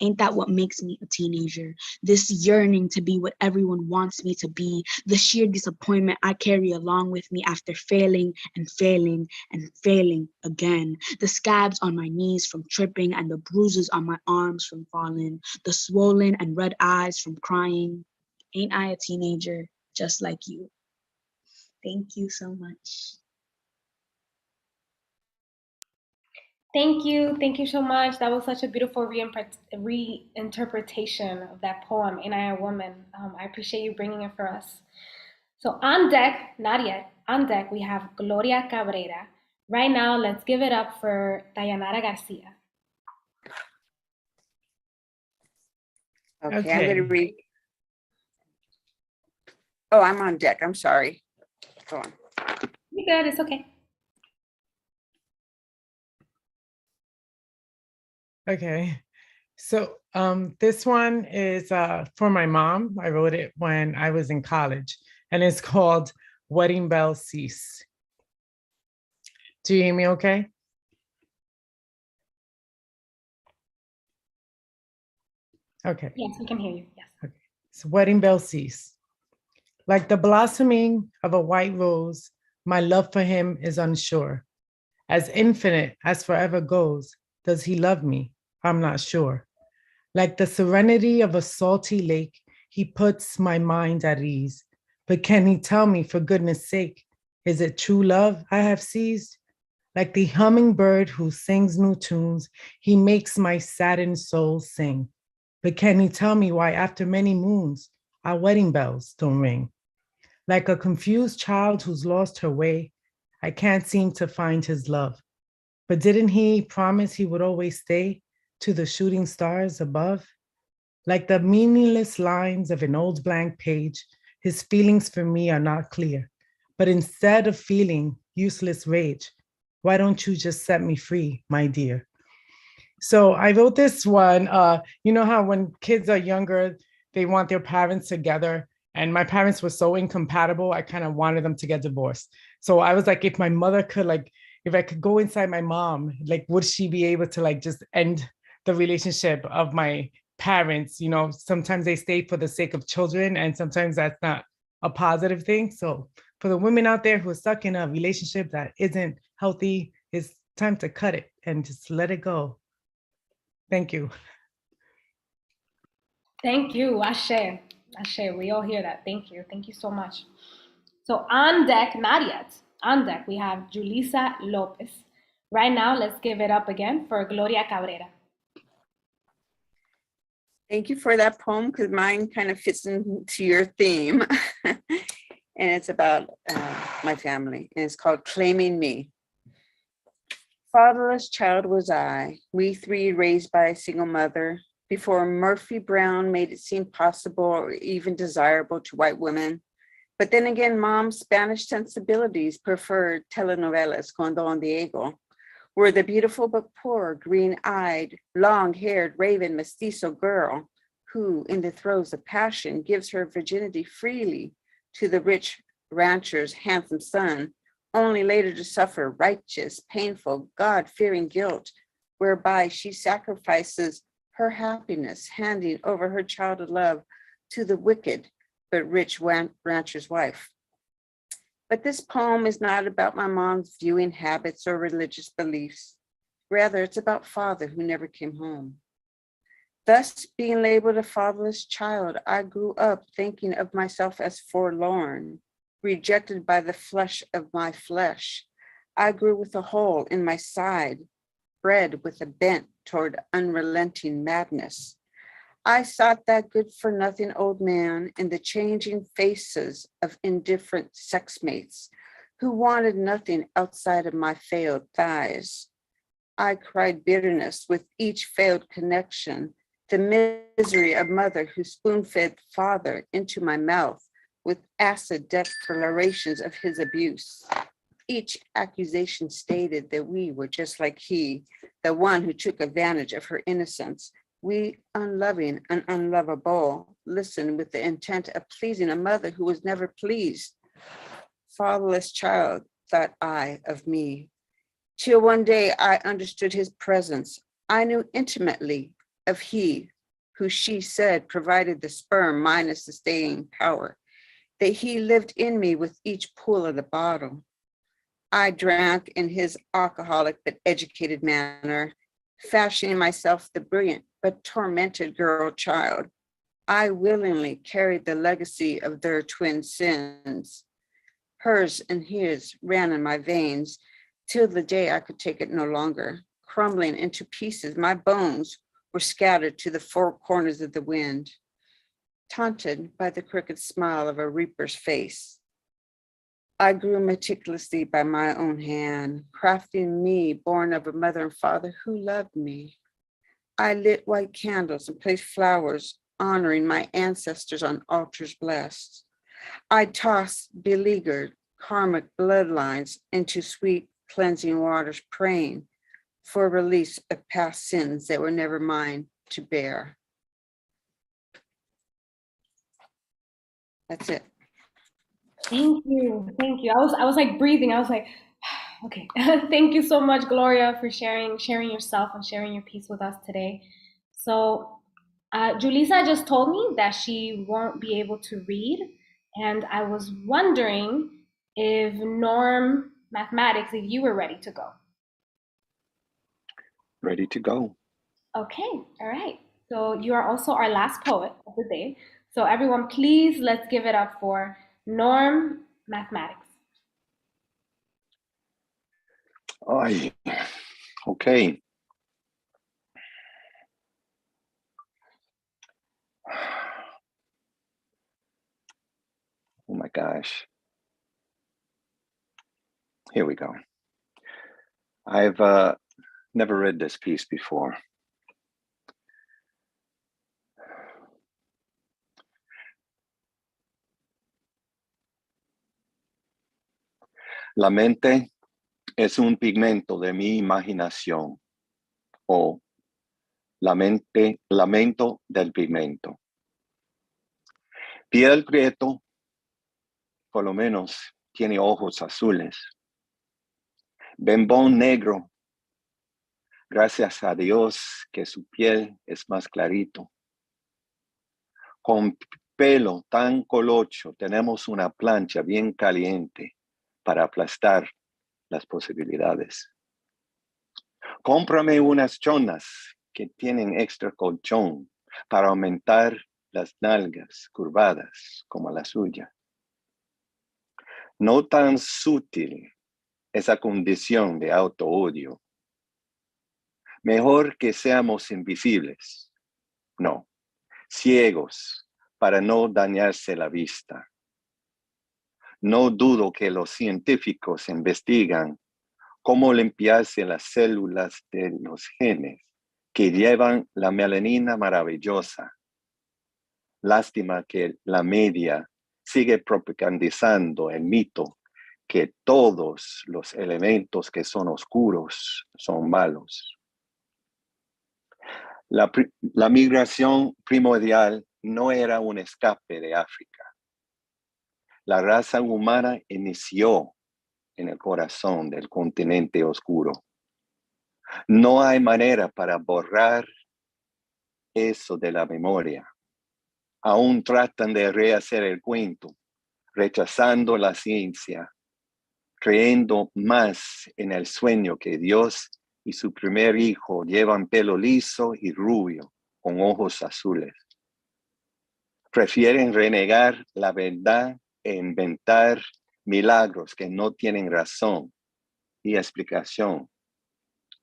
ain't that what makes me a teenager? This yearning to be what everyone wants me to be, the sheer disappointment I carry along with me after failing and failing and failing again, the scabs on my knees from tripping and the bruises on my arms from falling, the swollen and red eyes from crying. Ain't I a teenager just like you? Thank you so much. Thank you so much. That was such a beautiful reinterpretation of that poem, Ain't I a Woman? I appreciate you bringing it for us. So on deck, not yet, on deck we have Gloria Cabrera. Right now, let's give it up for Dayanara Garcia. Okay, I'm going to read. Oh, I'm on deck. I'm sorry. Go on. You're good. It's okay. Okay, so this one is for my mom. I wrote it when I was in college, and it's called Wedding Bells Cease. Do you hear me okay? Okay. Yes, we can hear you. Yes. Okay. So Wedding Bells Cease. Like the blossoming of a white rose, my love for him is unsure. As infinite as forever goes, does he love me? I'm not sure. Like the serenity of a salty lake, he puts my mind at ease. But can he tell me, for goodness sake, is it true love I have seized? Like the hummingbird who sings new tunes, he makes my saddened soul sing. But can he tell me why after many moons, our wedding bells don't ring? Like a confused child who's lost her way, I can't seem to find his love. But didn't he promise he would always stay to the shooting stars above? Like the meaningless lines of an old blank page, his feelings for me are not clear. But instead of feeling useless rage, why don't you just set me free, my dear? So I wrote this one, you know how when kids are younger, they want their parents together, and my parents were so incompatible, I kind of wanted them to get divorced. So I was like, if my mother could if I could go inside my mom, would she be able to just end the relationship of my parents? You know, sometimes they stay for the sake of children, and sometimes that's not a positive thing. So for the women out there who are stuck in a relationship that isn't healthy, it's time to cut it and just let it go. Thank you. Thank you, Ashe. Ashe, we all hear that. Thank you. Thank you so much. So on deck, not yet. On deck, we have Julissa Lopez. Right now, let's give it up again for Gloria Cabrera. Thank you for that poem, because mine kind of fits into your theme. And it's about my family, and it's called Claiming Me. Fatherless child was I, we three raised by a single mother, before Murphy Brown made it seem possible or even desirable to white women. But then again, mom's Spanish sensibilities preferred telenovelas con Don Diego, where the beautiful but poor, green-eyed, long-haired, raven mestizo girl who, in the throes of passion, gives her virginity freely to the rich rancher's handsome son, only later to suffer righteous, painful, God-fearing guilt, whereby she sacrifices her happiness, handing over her childhood love to the wicked but rich rancher's wife. But this poem is not about my mom's viewing habits or religious beliefs. Rather, it's about father who never came home. Thus, being labeled a fatherless child, I grew up thinking of myself as forlorn, rejected by the flesh of my flesh. I grew with a hole in my side, bred with a bent toward unrelenting madness. I sought that good-for-nothing old man in the changing faces of indifferent sex mates who wanted nothing outside of my failed thighs. I cried bitterness with each failed connection, the misery of mother who spoon-fed father into my mouth with acid declarations of his abuse. Each accusation stated that we were just like he, the one who took advantage of her innocence. We, unloving and unlovable, listened with the intent of pleasing a mother who was never pleased. Fatherless child, thought I of me, till one day I understood his presence. I knew intimately of he who she said provided the sperm minus the staying power, that he lived in me with each pull of the bottle. I drank in his alcoholic but educated manner, fashioning myself the brilliant but tormented girl child. I willingly carried the legacy of their twin sins. Hers and his ran in my veins till the day I could take it no longer. Crumbling into pieces, my bones were scattered to the four corners of the wind, taunted by the crooked smile of a reaper's face. I grew meticulously by my own hand, crafting me, born of a mother and father who loved me. I lit white candles and placed flowers, honoring my ancestors on altars blessed. I tossed beleaguered karmic bloodlines into sweet cleansing waters, praying for release of past sins that were never mine to bear. That's it. Thank you. Thank you. I was like breathing. I was like, okay. Thank you so much, Gloria, for sharing yourself and sharing your piece with us today. So Julissa just told me that she won't be able to read. And I was wondering if Norm Mathematics, if you were ready to go. Ready to go. Okay, all right. So you are also our last poet of the day. So everyone, please, let's give it up for Norm Mathematics. Ay, okay. Oh my gosh. Here we go. I've never read this piece before. La mente es un pigmento de mi imaginación, o lamento del pigmento. Piel prieto, por lo menos tiene ojos azules. Bembón negro, gracias a Dios que su piel es más clarito. Con pelo tan colocho tenemos una plancha bien caliente para aplastar las posibilidades. Cómprame unas chonas que tienen extra colchón para aumentar las nalgas curvadas como la suya. No tan sutil esa condición de auto-odio. Mejor que seamos invisibles, no, ciegos para no dañarse la vista. No dudo que los científicos investigan cómo limpiarse las células de los genes que llevan la melanina maravillosa. Lástima que la media sigue propagandizando el mito que todos los elementos que son oscuros son malos. La migración primordial no era un escape de África. La raza humana inició en el corazón del continente oscuro. No hay manera para borrar eso de la memoria. Aún tratan de rehacer el cuento, rechazando la ciencia, creyendo más en el sueño que Dios y su primer hijo llevan pelo liso y rubio, con ojos azules. Prefieren renegar la verdad e inventar milagros que no tienen razón y explicación,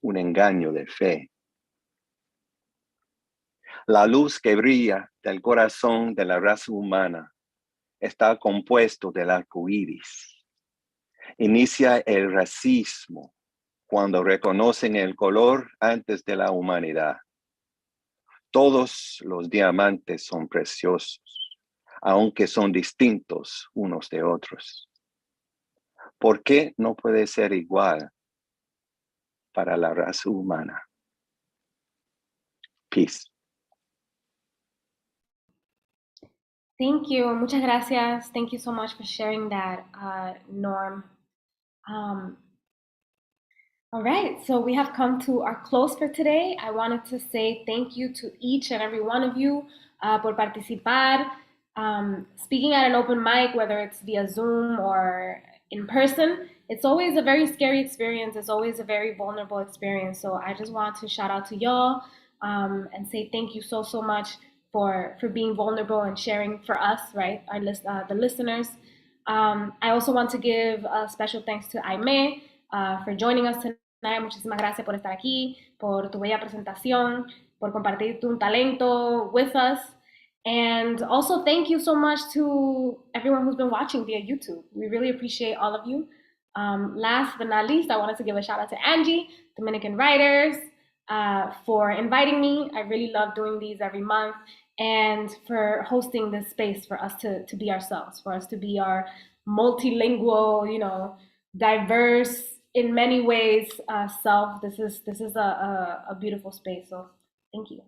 un engaño de fe. La luz que brilla del corazón de la raza humana está compuesto del arco iris. Inicia el racismo cuando reconocen el color antes de la humanidad. Todos los diamantes son preciosos, aunque son distintos unos de otros. ¿Por qué no puede ser igual para la raza humana? Peace. Thank you. Muchas gracias. Thank you so much for sharing that, Norm. All right, so we have come to our close for today. I wanted to say thank you to each and every one of you por participar. Speaking at an open mic, whether it's via Zoom or in person, it's always a very scary experience. It's always a very vulnerable experience. So I just want to shout out to y'all and say thank you so, so much for being vulnerable and sharing for us, right, the listeners. I also want to give a special thanks to AIMÉE for joining us tonight. Muchísimas gracias por estar aquí, por tu bella presentación, por compartir tu talento with us. And also thank you so much to everyone who's been watching via YouTube. We really appreciate all of you. Last but not least, I wanted to give a shout out to Angie, Dominican Writers, for inviting me. I really love doing these every month, and for hosting this space for us to be ourselves, for us to be our multilingual, diverse in many ways self. This is a beautiful space. So thank you.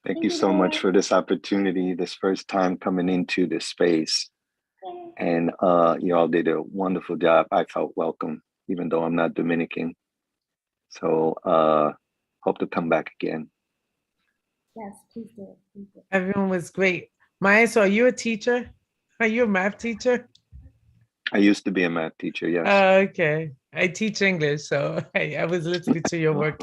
Thank you so much for this opportunity, this first time coming into this space. And you all did a wonderful job. I felt welcome, even though I'm not Dominican. So hope to come back again. Yes, please do. Please do. Everyone was great. Maestro, are you a teacher? Are you a math teacher? I used to be a math teacher, yes. Okay. I teach English, so I was listening to your work.